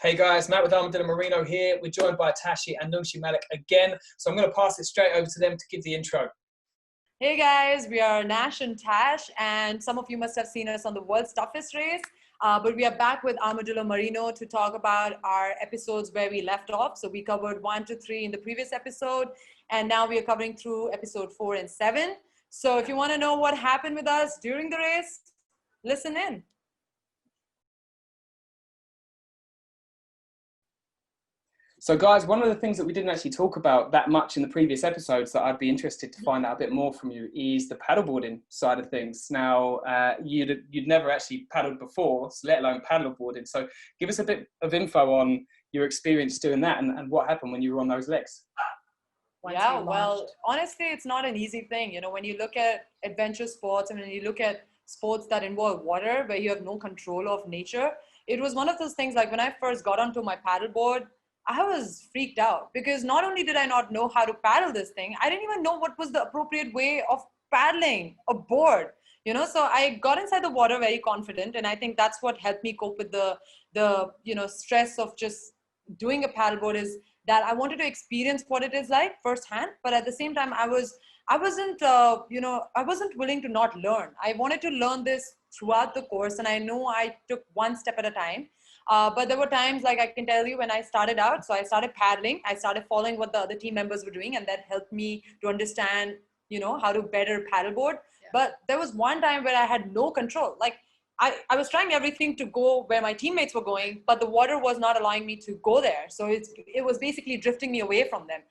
Hey guys, Matt with Armadillo Marino here. We're joined by Tashi and Nungshi Malik again. So I'm going to pass it straight over to them to give the intro. Hey guys, we are Nash and Tash, and some of you must have seen us on the world's toughest race. But we are back with Armadillo Marino to talk about our episodes where we left off. So we covered 1 to 3 in the previous episode, and now we are covering through episode 4 and 7. So if you want to know what happened with us during the race, listen in. So guys, one of the things that we didn't actually talk about that much in the previous episodes that I'd be interested to find out a bit more from you is the paddleboarding side of things. Now, you'd never actually paddled before, let alone paddleboarding. So give us a bit of info on your experience doing that and what happened when you were on those legs. Yeah, well, honestly, it's not an easy thing. You know, when you look at adventure sports and when you look at sports that involve water, where you have no control of nature, it was one of those things like when I first got onto my paddleboard, I was freaked out because not only did I not know how to paddle this thing, I didn't even know what was the appropriate way of paddling a board. You know, so I got inside the water very confident, and I think that's what helped me cope with the stress of just doing a paddleboard, is that I wanted to experience what it is like firsthand, but at the same time I wasn't willing to not learn. I wanted to learn this throughout the course, and I know I took one step at a time. But there were times, like I can tell you, when I started out, so I started paddling, I started following what the other team members were doing, and that helped me to understand, how to better paddleboard. Yeah. But there was one time where I had no control. Like I was trying everything to go where my teammates were going, but the water was not allowing me to go there. So it was basically drifting me away from them.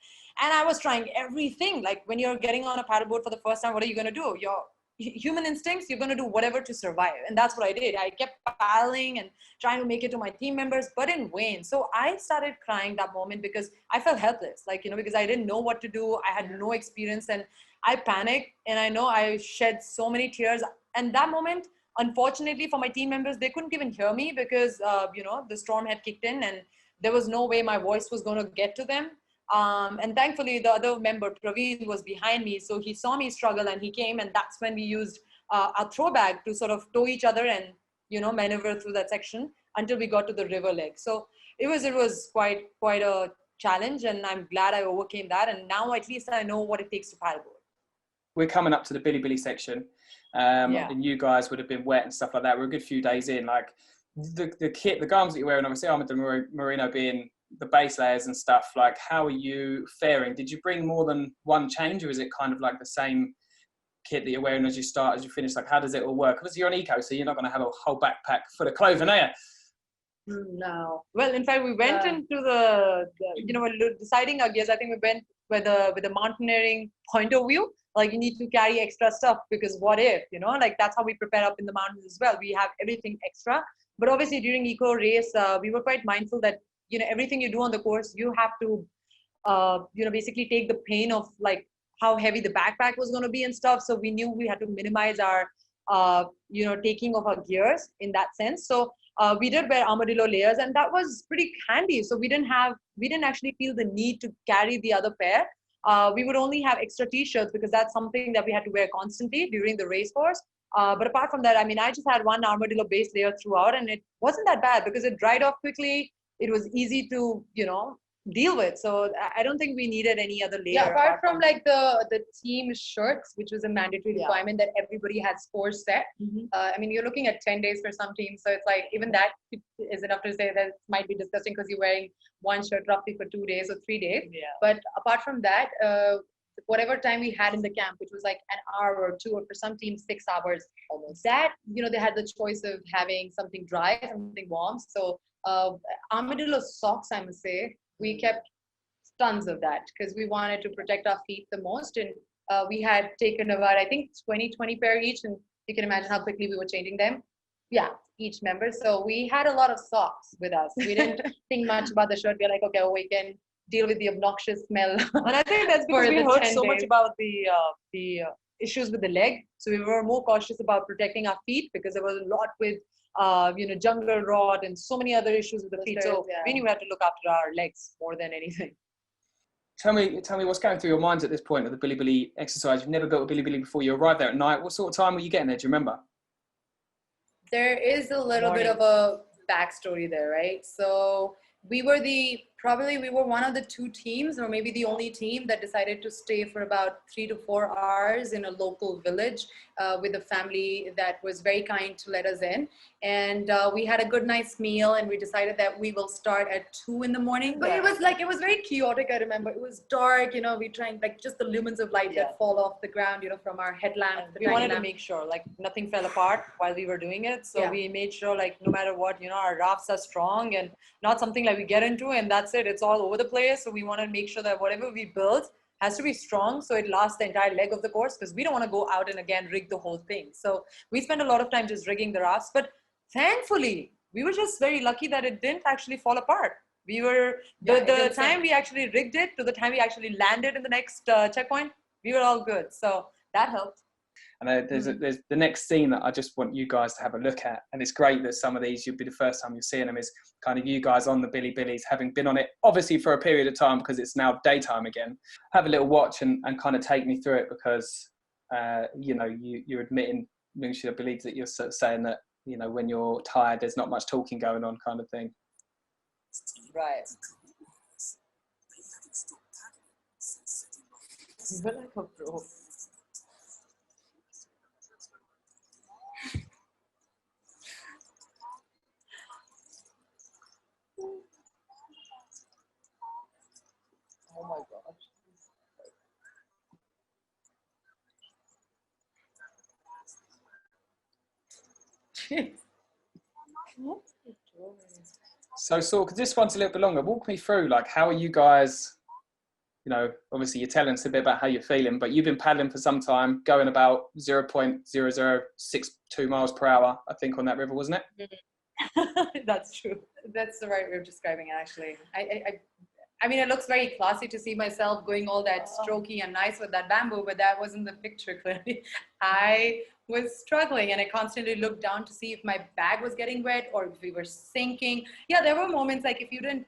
And I was trying everything. Like when you're getting on a paddleboard for the first time, what are you going to do? Your human instincts, you're going to do whatever to survive. And that's what I did. I kept paddling and trying to make it to my team members, but in vain. So I started crying that moment because I felt helpless, because I didn't know what to do. I had no experience, and I panicked, and I know I shed so many tears. And that moment, unfortunately for my team members, they couldn't even hear me because, the storm had kicked in and there was no way my voice was going to get to them. And thankfully, the other member, Praveen, was behind me. So he saw me struggle and he came, and that's when we used our throw bag to sort of tow each other and, maneuver through that section until we got to the river leg. So it was quite a challenge, and I'm glad I overcame that. And now at least I know what it takes to paddleboard. We're coming up to the Billy Billy section. And you guys would have been wet and stuff like that. We're a good few days in. Like the kit, the garments that you're wearing, obviously Armadillo Marino being the base layers and stuff, like how are you faring? Did you bring more than one change, or is it kind of like the same kit that you're wearing as you start, as you finish? Like how does it all work? Because you're on eco, so you're not going to have a whole backpack full of clothing, are you? No. Well, in fact, we went into the deciding our gears. I think we went with the mountaineering point of view. Like you need to carry extra stuff because what if, that's how we prepare up in the mountains as well. We have everything extra. But obviously during eco race, we were quite mindful that, everything you do on the course, you have to, basically take the pain of like how heavy the backpack was going to be and stuff. So we knew we had to minimize our, taking of our gears in that sense. So we did wear armadillo layers, and that was pretty handy. So we didn't actually feel the need to carry the other pair. We would only have extra t-shirts because that's something that we had to wear constantly during the race course. But apart from that, I just had one armadillo base layer throughout, and it wasn't that bad because it dried off quickly. It was easy to, deal with. So I don't think we needed any other layer. Yeah, apart from like the team shirts, which was a mandatory requirement that everybody had scores set. Mm-hmm. You're looking at 10 days for some teams. So it's like, even that is enough to say that it might be disgusting because you're wearing one shirt roughly for 2 days or 3 days. Yeah. But apart from that, whatever time we had in the camp, which was like an hour or two, or for some teams 6 hours almost, that they had the choice of having something dry, something warm. So armadillo socks, I must say, we kept tons of that because we wanted to protect our feet the most. And we had taken about, I think, 20 pair each, and you can imagine how quickly we were changing them. Yeah, each member. So we had a lot of socks with us. We didn't think much about the shirt. We're like, okay, we can deal with the obnoxious smell. And I think that's because we heard so much about the issues with the leg. So we were more cautious about protecting our feet because there was a lot with jungle rot and so many other issues with the feet. So we knew we had to look after our legs more than anything. Tell me what's going through your minds at this point of the Billy Billy exercise. You've never built a Billy Billy before. You arrived there at night. What sort of time were you getting there? Do you remember? There is a little bit of a backstory there, right? So we were one of the two teams, or maybe the only team, that decided to stay for about 3 to 4 hours in a local village with a family that was very kind to let us in. And we had a good nice meal, and we decided that we will start at 2 in the morning. But it was very chaotic. I remember it was dark, we tried like just the lumens of light that fall off the ground, from our headlamp. We wanted to make sure like nothing fell apart while we were doing it. So we made sure like no matter what, our rafts are strong and not something like we get into and that's it. It's all over the place. So we want to make sure that whatever we build has to be strong so it lasts the entire leg of the course, because we don't want to go out and again rig the whole thing. So we spent a lot of time just rigging the rafts, but thankfully we were just very lucky that it didn't actually fall apart. We were the time we actually rigged it to the time we actually landed in the next checkpoint, we were all good. So that helped. And there's the next scene that I just want you guys to have a look at, and it's great that some of these you'll be the first time you're seeing them, is kind of you guys on the Bilibilis, having been on it obviously for a period of time because it's now daytime again. Have a little watch and kind of take me through it, because you're admitting, Nungshi, I believe that you're sort of saying that when you're tired there's not much talking going on, kind of thing. Right. You're like a pro. Oh my gosh. So because this one's a little bit longer, walk me through, like, how are you guys, obviously you're telling us a bit about how you're feeling, but you've been paddling for some time, going about 0.0062 miles per hour, I think, on that river, wasn't it? That's true. That's the right way of describing it, actually. I mean, it looks very classy to see myself going all that strokey and nice with that bamboo, but that wasn't the picture, clearly. I was struggling, and I constantly looked down to see if my bag was getting wet or if we were sinking. Yeah, there were moments like if you didn't,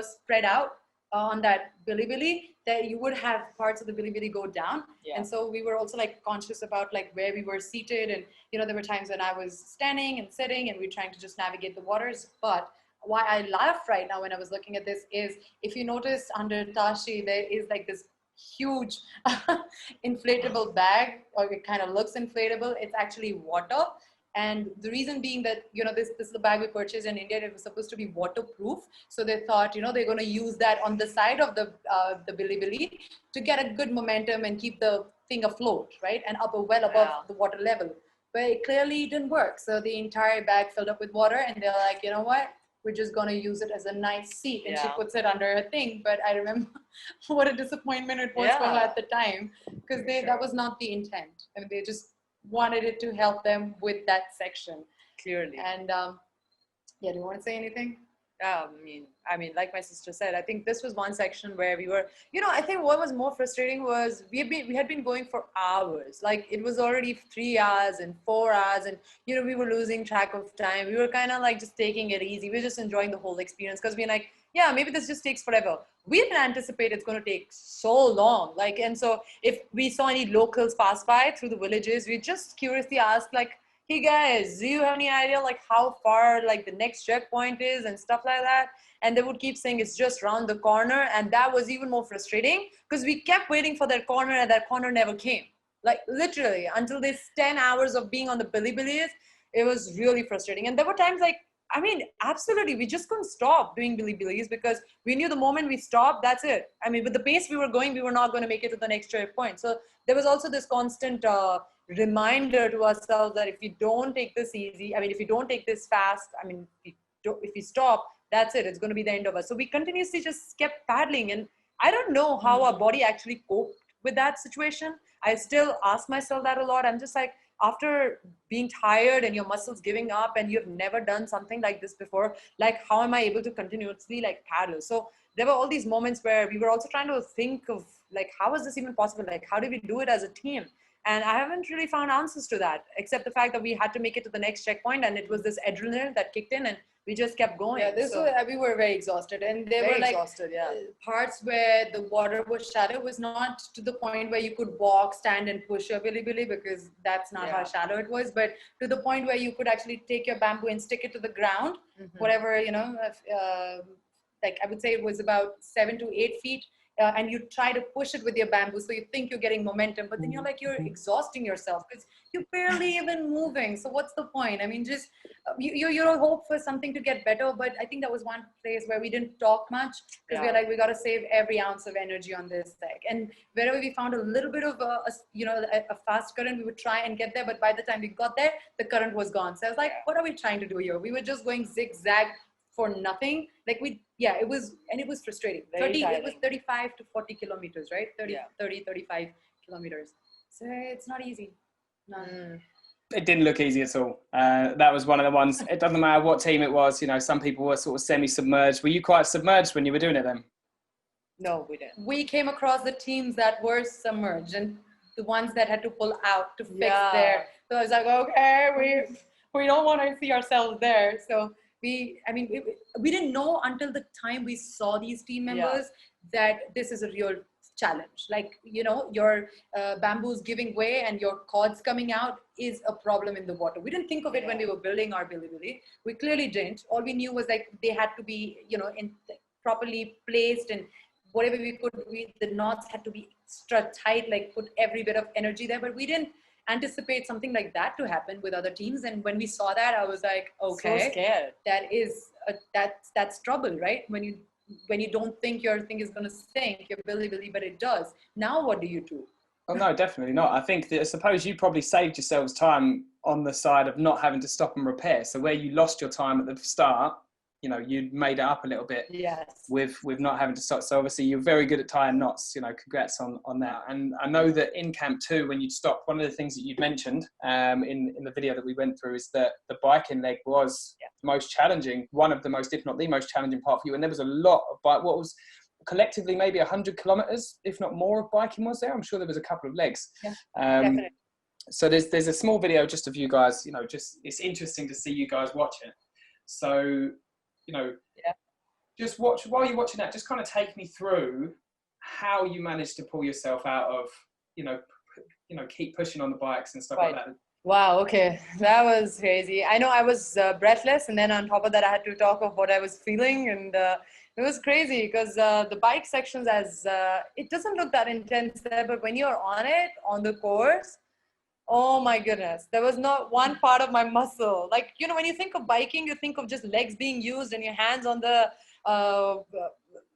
spread out on that Bilibili, that you would have parts of the Bilibili go down. Yeah. And so we were also like conscious about like where we were seated. And, there were times when I was standing and sitting and we were trying to just navigate the waters. But why I laugh right now when I was looking at this is, if you notice under Tashi, there is like this huge inflatable bag, or it kind of looks inflatable. It's actually water. And the reason being that, this is the bag we purchased in India. It was supposed to be waterproof. So they thought, they're going to use that on the side of the Bilibili to get a good momentum and keep the thing afloat, right? And well above the water level. But it clearly didn't work. So the entire bag filled up with water, and they're like, you know what? We're just going to use it as a nice seat. And she puts it under her thing. But I remember what a disappointment it was for her at the time, because that was not the intent. I mean, they just wanted it to help them with that section. Clearly. And do you want to say anything? I mean, like my sister said, I think this was one section where we were, I think what was more frustrating was we had been going for hours. Like it was already 3 hours and 4 hours, and we were losing track of time. We were kind of like just taking it easy. We were just enjoying the whole experience, because we're like, yeah, maybe this just takes forever. We didn't anticipate it's going to take so long. Like, and so if we saw any locals pass by through the villages, we just curiously asked, like, hey guys, do you have any idea like how far like the next checkpoint is and stuff like that? And they would keep saying it's just around the corner. And that was even more frustrating, because we kept waiting for that corner, and that corner never came. Like literally until this 10 hours of being on the Bilibilis, it was really frustrating. And there were times like, I mean, absolutely, we just couldn't stop doing Bilibilis, because we knew the moment we stopped, that's it. I mean, with the pace we were going, we were not going to make it to the next checkpoint. So there was also this constant reminder to ourselves that if we don't take this easy, I mean, if we don't take this fast, I mean, if we stop, that's it. It's going to be the end of us. So we continuously just kept paddling. And I don't know how our body actually coped with that situation. I still ask myself that a lot. I'm just like, after being tired and your muscles giving up and you've never done something like this before, like how am I able to continuously like paddle? So there were all these moments where we were also trying to think of like, how is this even possible? Like, how do we do it as a team? And I haven't really found answers to that, except the fact that we had to make it to the next checkpoint, and it was this adrenaline that kicked in, and we just kept going. Yeah, we were very exhausted, and there were like parts where the water was shallow. Was not to the point where you could walk, stand, and push your billy because that's not how shallow it was. But to the point where you could actually take your bamboo and stick it to the ground, whatever like I would say it was about 7 to 8 feet. And you try to push it with your bamboo, so you think you're getting momentum, but then you're exhausting yourself because you're barely even moving. So what's the point? I mean, just you hope for something to get better, but I think that was one place where we didn't talk much because we're like, we got to save every ounce of energy on this leg. And wherever we found a little bit of a fast current, we would try and get there, but by the time we got there, the current was gone. So I was like, what are we trying to do here? We were just going zigzag for nothing. Like it was frustrating. It was 35 to 40 kilometers, right? 35 kilometers. So it's not easy. No. It didn't look easy at all. That was one of the ones. It doesn't matter what team it was. You know, some people were sort of semi-submerged. Were you quite submerged when you were doing it then? No, we didn't. We came across the teams that were submerged and the ones that had to pull out to fix their. So I was like, okay, we don't want to see ourselves there. So we didn't know until the time we saw these team members that this is a real challenge. Like, your bamboo's giving way and your cords coming out is a problem in the water. We didn't think of it when we were building our billy. We clearly didn't. All we knew was like they had to be, properly placed, and whatever we could, the knots had to be extra tight, like put every bit of energy there. But we didn't anticipate something like that to happen with other teams. And when we saw that, I was like, okay, so scared. That is that's trouble, right? When you don't think your thing is going to sink, your billy, but it does. Now what do you do? Oh no, definitely not. I think that, I suppose you probably saved yourselves time on the side of not having to stop and repair. So where you lost your time at the start, you'd made it up a little bit with not having to stop. So obviously you're very good at tying knots, congrats on that. And I know that in camp 2, when you'd stopped, one of the things that you'd mentioned in the video that we went through is that the biking leg was the most challenging, one of the most, if not the most challenging part for you. And there was a lot of what was collectively maybe 100 kilometers, if not more, of biking was there. I'm sure there was a couple of legs. Definitely. So there's a small video just of you guys, just it's interesting to see you guys watch it. So just watch, while you're watching that, just kind of take me through how you managed to pull yourself out of, keep pushing on the bikes and stuff like that. Wow, okay, that was crazy. I know I was breathless, and then on top of that I had to talk of what I was feeling, and it was crazy because the bike sections, it doesn't look that intense there, but when you're on the course, oh my goodness, there was not one part of my muscle. Like, when you think of biking, you think of just legs being used and your hands on the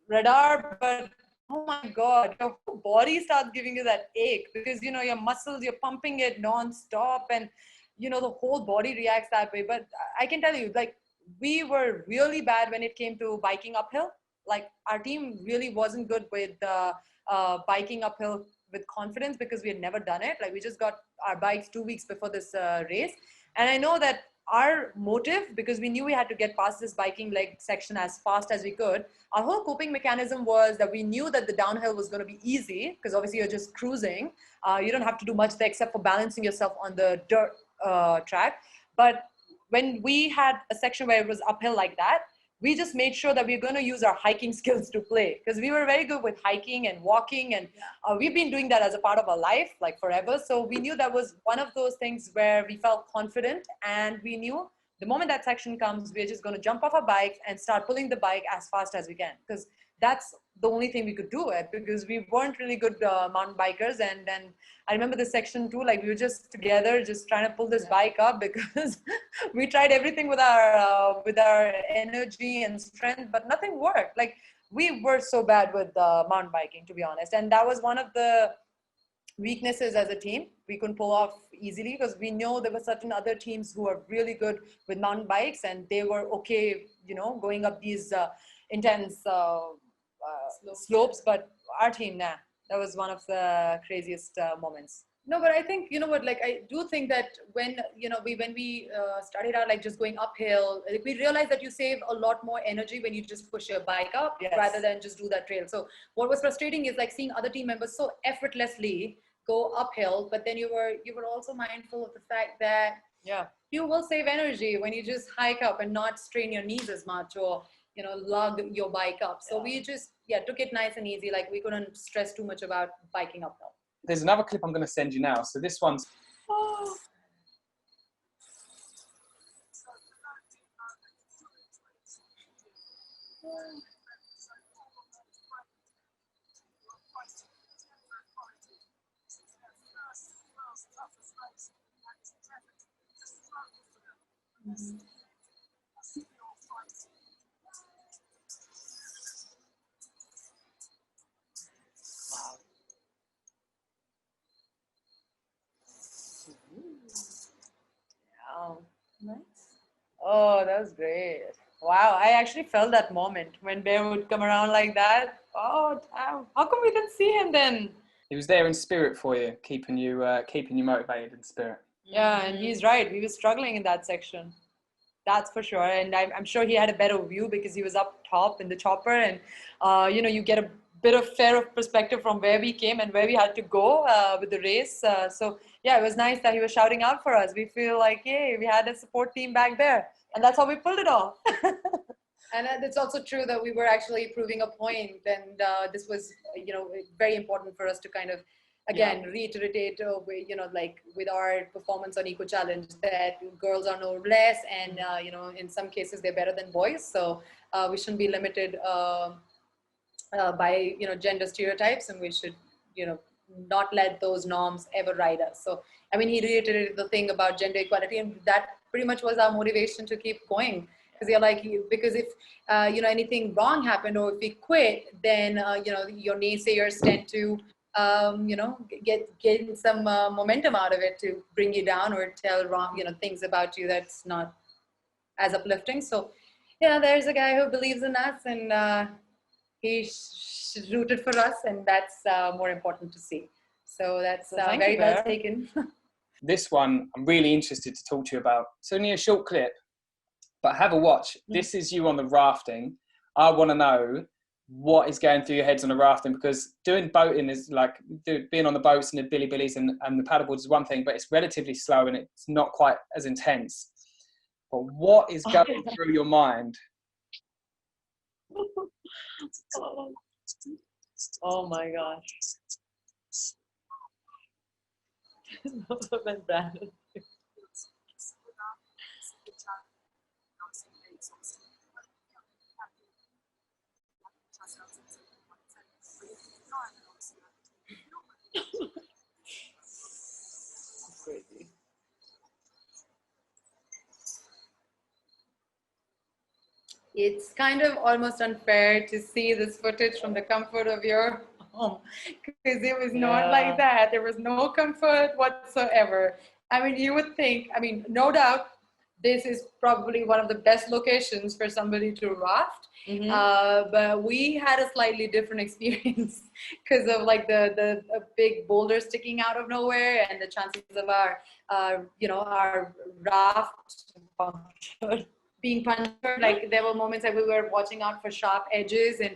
radar, but oh my God, your whole body starts giving you that ache because, your muscles, you're pumping it non-stop, and, the whole body reacts that way. But I can tell you, like, we were really bad when it came to biking uphill. Like, our team really wasn't good with biking uphill with confidence because we had never done it. Like, we just got our bikes 2 weeks before this race. And I know that our motive, because we knew we had to get past this biking leg section as fast as we could, our whole coping mechanism was that we knew that the downhill was going to be easy because obviously you're just cruising. You don't have to do much there except for balancing yourself on the dirt track. But when we had a section where it was uphill like that, we just made sure that we're going to use our hiking skills to play because we were very good with hiking and walking, and we've been doing that as a part of our life like forever. So we knew that was one of those things where we felt confident, and we knew the moment that section comes, we're just going to jump off our bikes and start pulling the bike as fast as we can because that's the only thing we could do it because we weren't really good mountain bikers. And then I remember the section 2, like we were just together, just trying to pull this bike up because we tried everything with our energy and strength, but nothing worked. Like we were so bad with mountain biking, to be honest. And that was one of the weaknesses as a team. We couldn't pull off easily because we know there were certain other teams who are really good with mountain bikes and they were okay, going up these intense slopes, but our team, nah, that was one of the craziest moments. No, but I think, like I do think that when, when we started out, like just going uphill, like, we realized that you save a lot more energy when you just push your bike up rather than just do that trail. So what was frustrating is like seeing other team members so effortlessly go uphill, but then you were also mindful of the fact that Yeah. You will save energy when you just hike up and not strain your knees as much, or lug your bike up. So we just took it nice and easy. Like, we couldn't stress too much about biking uphill. There's another clip I'm going to send you now. So this one's. Oh. Mm-hmm. Wow. Nice. Oh, that was great. Wow, I actually felt that moment when Bear would come around like that. Oh, damn. How come we didn't see him then? He was there in spirit for you, keeping you motivated in spirit. Yeah, and he's right. We were struggling in that section. That's for sure. And I'm sure he had a better view because he was up top in the chopper. And, you get a bit of fair perspective from where we came and where we had to go with the race. So, yeah, it was nice that he was shouting out for us. We feel like, yay, we had a support team back there. And that's how we pulled it off. And it's also true that we were actually proving a point. And this was, very important for us to kind of, again, reiterate, like with our performance on Eco Challenge, that girls are no less, and in some cases they're better than boys. So we shouldn't be limited by gender stereotypes, and we should not let those norms ever ride us. So I mean, he reiterated the thing about gender equality, and that pretty much was our motivation to keep going. Because you're like, because if anything wrong happened, or if we quit, then your naysayers tend to get some momentum out of it to bring you down or tell wrong, things about you that's not as uplifting. So, there's a guy who believes in us, and he rooted for us, and that's more important to see. So that's very well taken. This one, I'm really interested to talk to you about. It's only a short clip, but have a watch. This is you on the rafting. I want to know what is going through your heads on the rafting, because doing boating is like being on the boats and the billies and the paddleboards is one thing, but it's relatively slow and it's not quite as intense. But what is going through your mind? Oh my gosh. Brandon. Crazy. It's kind of almost unfair to see this footage from the comfort of your home, because it was not like that. There was no comfort whatsoever. I mean, you would think, no doubt, this is probably one of the best locations for somebody to raft. But we had a slightly different experience because of like the big boulder sticking out of nowhere, and the chances of our raft being punctured. Like, there were moments that we were watching out for sharp edges, and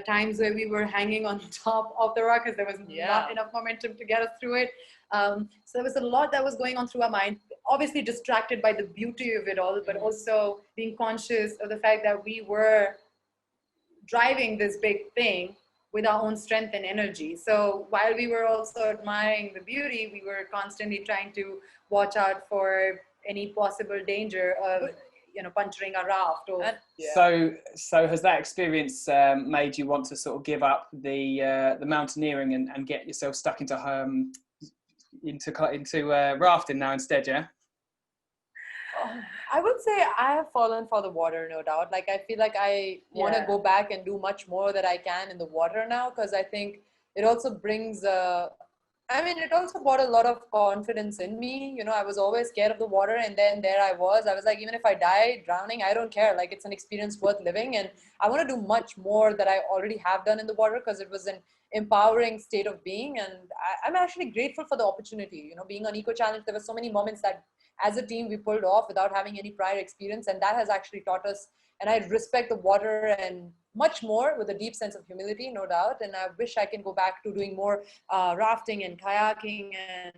times where we were hanging on top of the rock because there was not enough momentum to get us through it. So there was a lot that was going on through our mind, obviously distracted by the beauty of it all, but also being conscious of the fact that we were driving this big thing with our own strength and energy. So while we were also admiring the beauty, we were constantly trying to watch out for any possible danger of puncturing a raft. Or So has that experience made you want to sort of give up the mountaineering and get yourself stuck into rafting now instead? I would say I have fallen for the water, no doubt. Like, I feel like I want to go back and do much more that I can in the water now, because I think it also brings it also brought a lot of confidence in me. I was always scared of the water, and then there I was like, even if I die drowning, I don't care. Like, it's an experience worth living, and I want to do much more that I already have done in the water, because it was an empowering state of being. And I'm actually grateful for the opportunity. Being on Eco Challenge, there were so many moments that as a team we pulled off without having any prior experience, and that has actually taught us. And I respect the water and much more, with a deep sense of humility, no doubt. And I wish I can go back to doing more rafting and kayaking and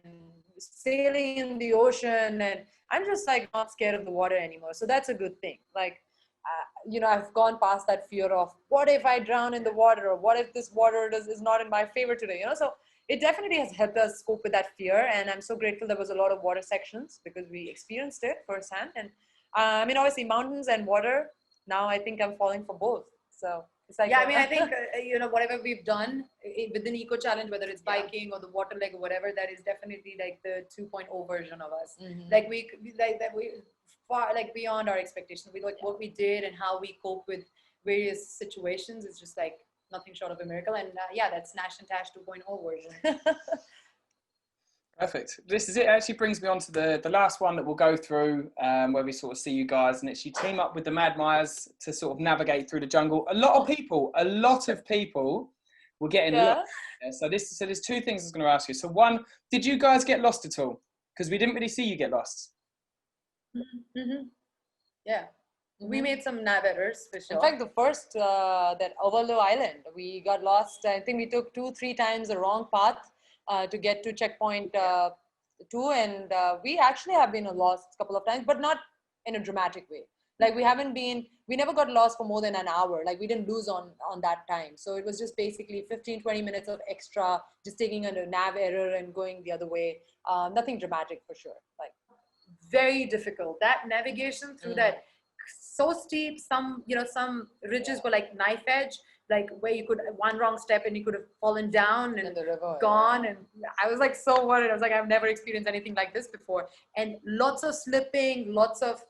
sailing in the ocean, and I'm just like not scared of the water anymore. So that's a good thing. Like, I've gone past that fear of what if I drown in the water, or what if this water is not in my favor today, so it definitely has helped us cope with that fear. And I'm so grateful there was a lot of water sections because we experienced it firsthand. And obviously mountains and water, now I think I'm falling for both. So it's like, I think whatever we've done within Eco Challenge, whether it's biking or the water leg or whatever, that is definitely like the 2.0 version of us. Like we far like beyond our expectations. We like what we did and how we cope with various situations is just like nothing short of a miracle. And that's Nash and Tash 2.0 version. Perfect. This is it. Actually brings me on to the last one that we'll go through, where we sort of see you guys, and it's you team up with the Mad Myers to sort of navigate through the jungle. A lot of people will get in lost. Yeah, so there's two things I was going to ask you. So one, did you guys get lost at all? Because we didn't really see you get lost. Yeah. We made some nav errors for sure. In fact, the first, that Overlow Island, we got lost. I think we took 2-3 times the wrong path to get to checkpoint 2. And we actually have been lost a couple of times, but not in a dramatic way. Like we never got lost for more than an hour. Like we didn't lose on that time. So it was just basically 15-20 minutes of extra, just taking a nav error and going the other way. Nothing dramatic for sure. Like very difficult. That navigation through that, so steep, some ridges were like knife edge, like where you could one wrong step and you could have fallen down and the river, gone. And I was like so worried. I was like, I've never experienced anything like this before. And lots of slipping, lots of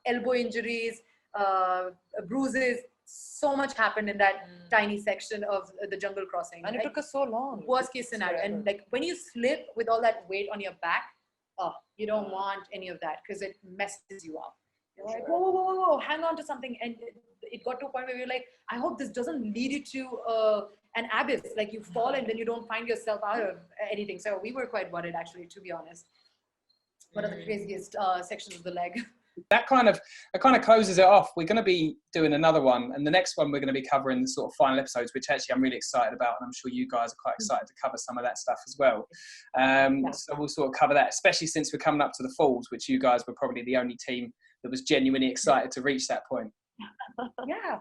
elbow injuries, bruises. So much happened in that tiny section of the jungle crossing. And it took us so long. Worst case scenario. And like when you slip with all that weight on your back, you don't want any of that because it messes you up. You're like, whoa, hang on to something. And it got to a point where you're like, I hope this doesn't lead you to an abyss. Like you fall and then you don't find yourself out of anything. So we were quite worried, actually, to be honest. One of the craziest sections of the leg. That kind of closes it off. We're going to be doing another one, and the next one we're going to be covering the sort of final episodes, which actually I'm really excited about, and I'm sure you guys are quite excited to cover some of that stuff as well. So we'll sort of cover that, especially since we're coming up to the falls, which you guys were probably the only team that was genuinely excited to reach that point. Yeah,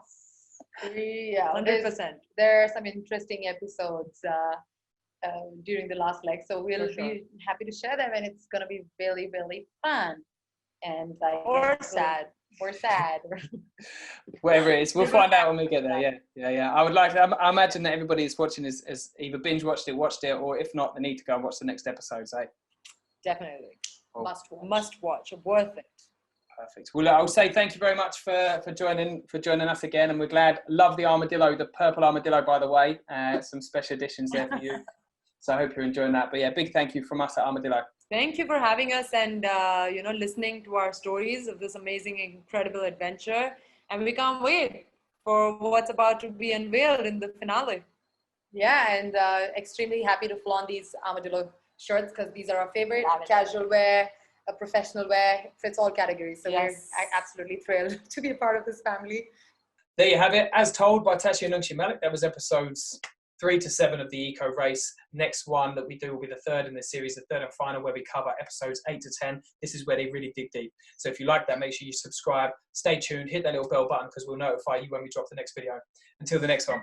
100%. There are some interesting episodes during the last leg, so we'll be happy to share them, and it's going to be really, really fun. And like or sad. Whatever it is, we'll find out when we get there. Yeah. I would like to. I imagine that everybody is watching has either binge watched it, or if not, they need to go and watch the next episodes. Definitely, cool. Must watch. Worth it. Perfect. Well, I'll say thank you very much for joining us again, and we're glad. Love the armadillo, the purple armadillo, by the way. Some special editions there for you. So I hope you're enjoying that. But yeah, big thank you from us at Armadillo. Thank you for having us and, listening to our stories of this amazing, incredible adventure. And we can't wait for what's about to be unveiled in the finale. Yeah, and extremely happy to flaunt these Armadillo shirts because these are our favorite. Casual wear, professional wear, fits all categories. So we're absolutely thrilled to be a part of this family. There you have it. As told by Tashi Nungshi Malik, that was episodes 3 to 7 of the Eco Race. Next one that we do will be the third in the series, the third and final, where we cover episodes 8 to 10. This is where they really dig deep. So if you like that, make sure you subscribe. Stay tuned. Hit that little bell button because we'll notify you when we drop the next video. Until the next one.